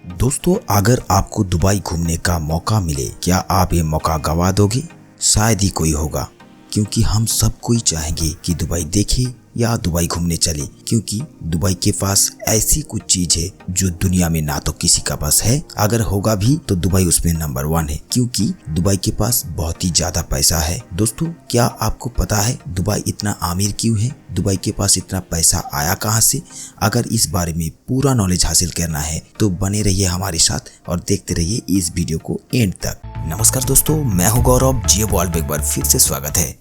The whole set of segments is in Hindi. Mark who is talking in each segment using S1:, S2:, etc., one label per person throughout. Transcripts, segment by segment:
S1: दोस्तों, अगर आपको दुबई घूमने का मौका मिले, क्या आप ये मौका गवा दोगे? शायद ही कोई होगा, क्योंकि हम सब कोई चाहेंगे कि दुबई देखे या दुबई घूमने चले, क्योंकि दुबई के पास ऐसी कुछ चीज है जो दुनिया में ना तो किसी का पास है, अगर होगा भी तो दुबई उसमें नंबर 1 है, क्योंकि दुबई के पास बहुत ही ज्यादा पैसा है। दोस्तों, क्या आपको पता है दुबई इतना अमीर क्यों है? दुबई के पास इतना पैसा आया कहां से? अगर इस बारे में पूरा नॉलेज हासिल करना है तो बने रहिए हमारे साथ और देखते रहिए इस वीडियो को एंड तक। नमस्कार दोस्तों, मैं हूं गौरव। जियो वर्ल्ड में एक बार फिर से स्वागत है।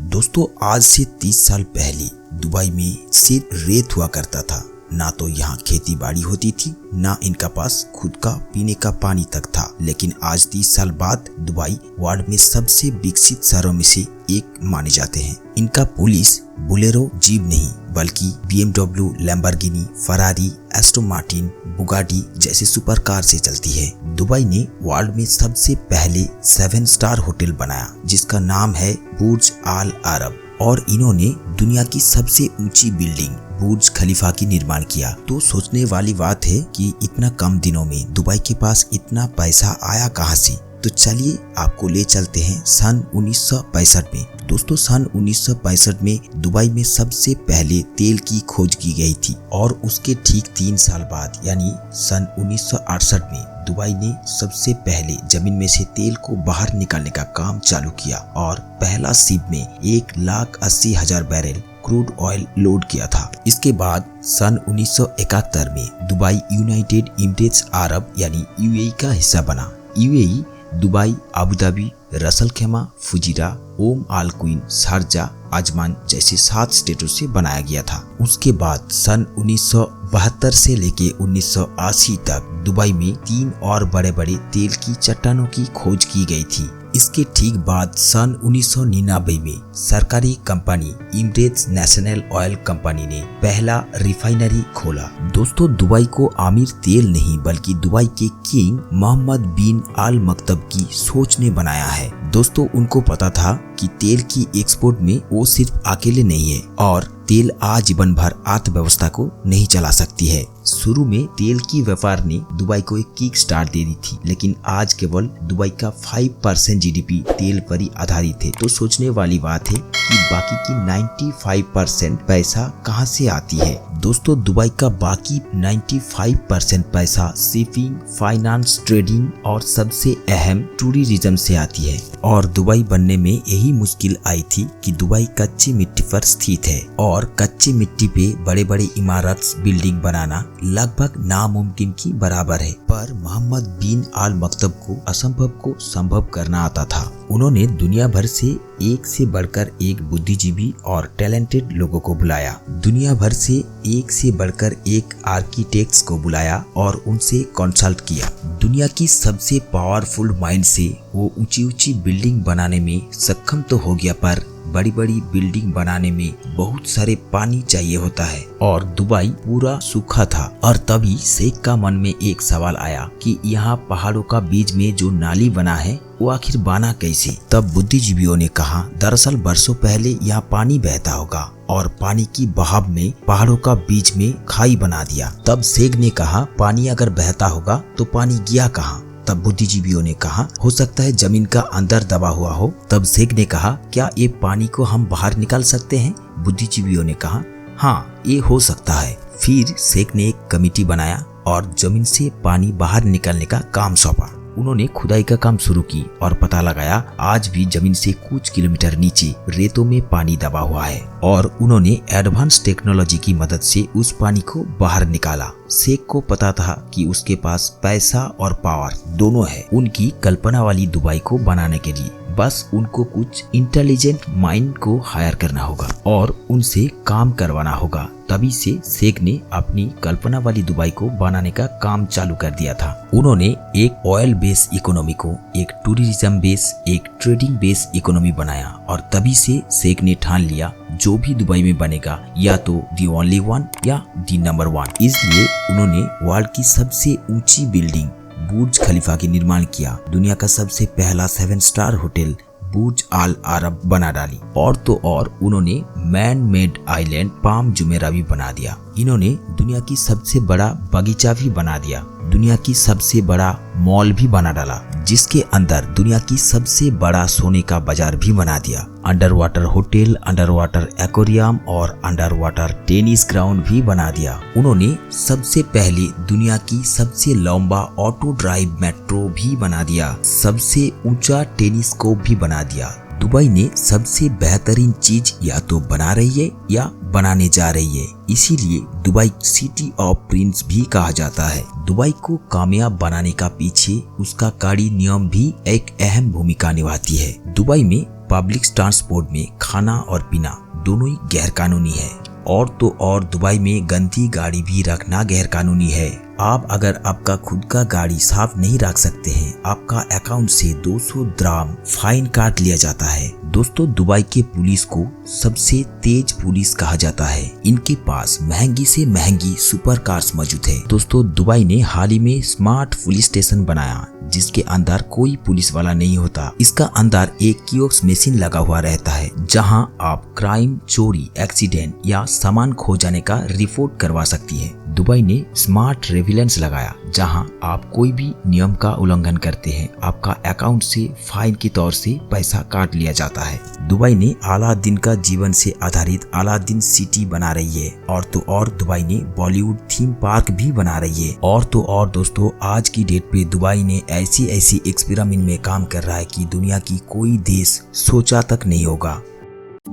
S1: दोस्तों, आज से 30 साल पहले दुबई में सिर्फ रेत हुआ करता था। ना तो यहाँ खेती बाड़ी होती थी, ना इनका पास खुद का पीने का पानी तक था। लेकिन आज 30 साल बाद दुबई वर्ल्ड में सबसे विकसित शहरों में से एक माने जाते हैं। इनका पुलिस बोलेरो जीप नहीं बल्कि BMW, Lamborghini, Ferrari, Aston Martin, Bugatti जैसे सुपर कार से चलती है। दुबई ने वर्ल्ड में सबसे पहले 7 स्टार होटल बनाया, जिसका नाम है बुर्ज अल अरब, और इन्होंने दुनिया की सबसे ऊंची बिल्डिंग बुर्ज खलीफा की निर्माण किया। तो सोचने वाली बात है कि इतना कम दिनों में दुबई के पास इतना पैसा आया कहां से? तो चलिए आपको ले चलते हैं सन 1965 में। दोस्तों, सन 1965 में दुबई में सबसे पहले तेल की खोज की गई थी, और उसके ठीक 3 साल बाद यानी सन 1968 में दुबई ने सबसे पहले जमीन में से तेल को बाहर निकालने का काम चालू किया, और पहला शिप में 1,80,000 बैरल क्रूड ऑयल लोड किया था। इसके बाद सन 1971 में दुबई यूनाइटेड एमिरेट्स अरब यानी UAE का हिस्सा बना। UAE Dubai, Abu Dhabi, Russell खेमा, फुजीरा, ओम अल क्वीन, शारजा, अजमान जैसे 7 स्टेटों से बनाया गया था। उसके बाद सन 1972 से लेके 1980 तक दुबई में 3 और बड़े बड़े तेल की चट्टानों की खोज की गई थी। इसके ठीक बाद सन 1999 में सरकारी company Emirates national oil company ने पहला रिफाइनरी खोला। दोस्तों, दुबई को आमिर तेल नहीं बल्कि दुबई के किंग मोहम्मद बिन अल मक्तब की सोच ने बनाया है। दोस्तों, उनको पता था कि तेल की एक्सपोर्ट में वो सिर्फ अकेले नहीं है, और तेल आजीवन भर अर्थव्यवस्था को नहीं चला सकती है। शुरू में तेल की व्यापार ने दुबई को एक किक स्टार्ट दे दी थी, लेकिन आज केवल दुबई का 5% GDP तेल पर ही आधारित है। तो सोचने वाली बात है कि बाकी की 95% पैसा कहां से आती है? दोस्तों, दुबई का बाकी 95% पैसा शिपिंग, फाइनेंस, ट्रेडिंग और सबसे अहम टूरिज्म से आती है। और दुबई बनने में यही मुश्किल आई थी कि दुबई कच्ची मिट्टी पर स्थित है, और कच्ची मिट्टी पे बड़े बड़े इमारत बिल्डिंग बनाना लगभग नामुमकिन की बराबर है। पर मोहम्मद बिन अल मक्तब को असंभव को संभव करना आता था। उन्होंने दुनिया भर से एक से बढ़कर एक बुद्धिजीवी और टैलेंटेड लोगों को बुलाया। दुनिया भर से एक से बढ़कर एक आर्किटेक्ट्स को बुलाया और उनसे कंसल्ट किया। दुनिया की सबसे पावरफुल माइंड से वो ऊंची ऊंची बिल्डिंग बनाने में सक्षम तो हो गया, पर बड़ी बड़ी बिल्डिंग बनाने में बहुत सारे पानी चाहिए होता है, और दुबई पूरा सूखा था। और तभी शेख का मन में एक सवाल आया कि यहाँ पहाड़ों का बीच में जो नाली बना है वो आखिर बना कैसे? तब बुद्धिजीवियों ने कहा, दरअसल बरसों पहले यहाँ पानी बहता होगा, और पानी की बहाव में पहाड़ों का बीच में खाई बना दिया। तब शेख ने कहा, पानी अगर बहता होगा तो पानी गया कहाँ? तब बुद्धिजीवियों ने कहा, हो सकता है जमीन का अंदर दबा हुआ हो। तब शेख ने कहा, क्या ये पानी को हम बाहर निकाल सकते हैं? बुद्धिजीवियों ने कहा, हाँ, ये हो सकता है। फिर शेख ने एक कमेटी बनाया और जमीन से पानी बाहर निकालने का काम सौंपा। उन्होंने खुदाई का काम शुरू की और पता लगाया आज भी जमीन से कुछ किलोमीटर नीचे रेतों में पानी दबा हुआ है, और उन्होंने एडवांस टेक्नोलॉजी की मदद से उस पानी को बाहर निकाला। शेख को पता था कि उसके पास पैसा और पावर दोनों है उनकी कल्पना वाली दुबई को बनाने के लिए। बस उनको कुछ इंटेलिजेंट माइंड को हायर करना होगा और उनसे काम करवाना होगा। तभी से शेख ने अपनी कल्पना वाली दुबई को बनाने का काम चालू कर दिया था। उन्होंने एक ऑयल बेस्ड इकोनॉमी को एक टूरिज्म बेस, एक ट्रेडिंग बेस इकोनॉमी बनाया, और तभी से शेख ने ठान लिया जो भी दुबई में बनेगा या तो दी ओनली वन या दी नंबर 1। इसलिए उन्होंने वर्ल्ड की सबसे ऊंची बिल्डिंग बुर्ज खलीफा के निर्माण किया। दुनिया का सबसे पहला 7 स्टार होटल बुर्ज अल अरब बना डाली और तो और उन्होंने man made island palm Jumeirah भी बना दिया। इन्होंने दुनिया की सबसे बड़ा बगीचा भी बना दिया, दुनिया की सबसे बड़ा मॉल भी बना डाला, जिसके अंदर दुनिया की सबसे बड़ा सोने का बाजार भी बना दिया। Under water hotel, under water aquarium और अंडर वाटर टेनिस ग्राउंड भी बना दिया। उन्होंने सबसे पहले दुनिया की सबसे लंबा ऑटो ड्राइव मेट्रो भी बना दिया, सबसे ऊंचा टेलीस्कोप भी बना दिया। दुबई ने सबसे बेहतरीन चीज या तो बना रही है या बनाने जा रही है, इसीलिए दुबई सिटी ऑफ प्रिंस भी कहा जाता है। दुबई को कामयाब बनाने का पीछे उसका कड़ी नियम भी एक अहम भूमिका निभाती है। दुबई में पब्लिक ट्रांसपोर्ट में खाना और पीना दोनों ही गैर कानूनी है और तो और दुबई में गंदी गाड़ी भी रखना गैर कानूनी है। आप अगर आपका खुद का गाड़ी साफ नहीं रख सकते हैं, आपका अकाउंट से 200 दिरहम फाइन काट लिया जाता है। दोस्तों, दुबई के पुलिस को सबसे तेज पुलिस कहा जाता है। इनके पास महंगी से महंगी सुपर कार्स मौजूद है। दोस्तों, दुबई ने हाल ही में स्मार्ट पुलिस स्टेशन बनाया जिसके अंदर कोई पुलिस वाला नहीं होता। इसका अंदर एक कियोस्क मशीन लगा हुआ रहता है जहां आप क्राइम, चोरी, एक्सीडेंट या सामान खो जाने का रिपोर्ट करवा सकती है। दुबई ने स्मार्ट सर्विलेंस लगाया जहां आप कोई भी नियम का उल्लंघन करते हैं, आपका अकाउंट से फाइन के तौर से पैसा काट लिया जाता है। दुबई ने अलादीन का जीवन से आधारित अलादीन सिटी बना रही है और तो और दुबई ने बॉलीवुड थीम पार्क भी बना रही है और तो और दोस्तों, आज की डेट पे दुबई ने ऐसी एक्सपेरिमेंट में काम कर रहा है कि दुनिया की कोई देश सोचा तक नहीं होगा।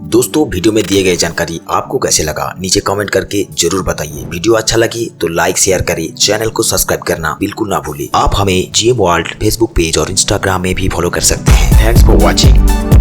S2: दोस्तों, वीडियो में दिए गए जानकारी आपको कैसे लगा नीचे कमेंट करके जरूर बताइए। वीडियो अच्छा लगी तो लाइक शेयर करें, चैनल को सब्सक्राइब करना बिल्कुल ना भूलें। आप हमें GM वर्ल्ड फेसबुक पेज और इंस्टाग्राम में भी फॉलो कर सकते हैं। Thanks for watching.